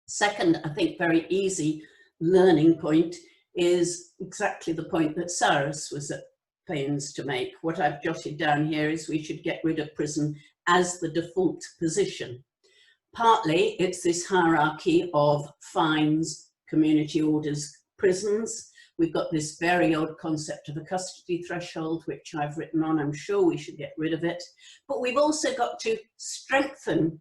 Second, I think very easy learning point is exactly the point that Cyrus was at pains to make. What I've jotted down here is we should get rid of prison as the default position. Partly it's this hierarchy of fines, community orders, prisons. We've got this very odd concept of a custody threshold, which I've written on. I'm sure we should get rid of it. But we've also got to strengthen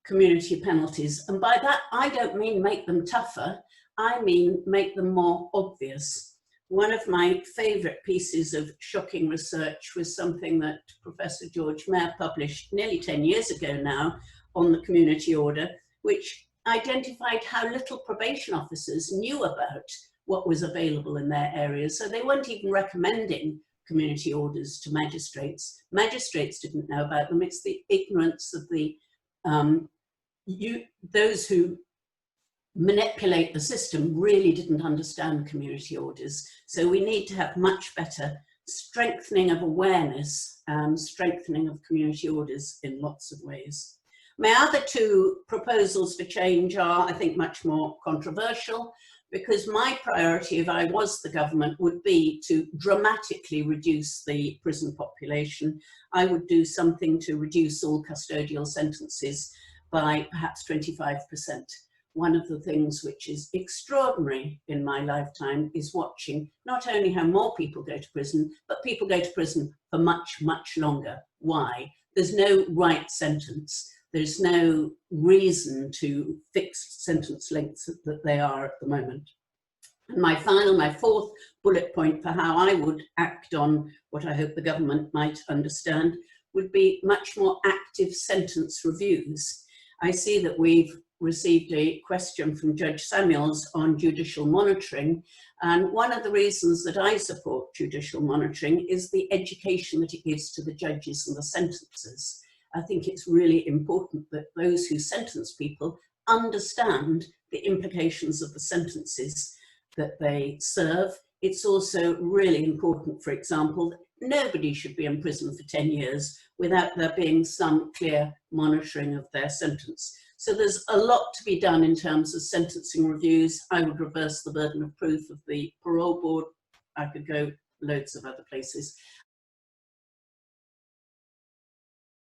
community penalties. And by that, I don't mean make them tougher. I mean make them more obvious. One of my favourite pieces of shocking research was something that Professor George Mayer published nearly 10 years ago now on the community order, which identified how little probation officers knew about what was available in their areas. So they weren't even recommending community orders to magistrates. Magistrates didn't know about them. It's the ignorance of the those who manipulate the system really didn't understand community orders. So we need to have much better strengthening of awareness and strengthening of community orders in lots of ways. My other two proposals for change are, I think, much more controversial, because my priority, if I was the government, would be to dramatically reduce the prison population. I would do something to reduce all custodial sentences by perhaps 25%. One of the things which is extraordinary in my lifetime is watching not only how more people go to prison, but people go to prison for much, much longer. Why? There's no right sentence. There's no reason to fix sentence lengths that they are at the moment. And my fourth bullet point for how I would act on what I hope the government might understand would be much more active sentence reviews. I see that we've received a question from Judge Samuels on judicial monitoring, and one of the reasons that I support judicial monitoring is the education that it gives to the judges and the sentencers. I think it's really important that those who sentence people understand the implications of the sentences that they serve. It's also really important, for example, that nobody should be in prison for 10 years without there being some clear monitoring of their sentence. So there's a lot to be done in terms of sentencing reviews. I would reverse the burden of proof of the parole board. I could go loads of other places.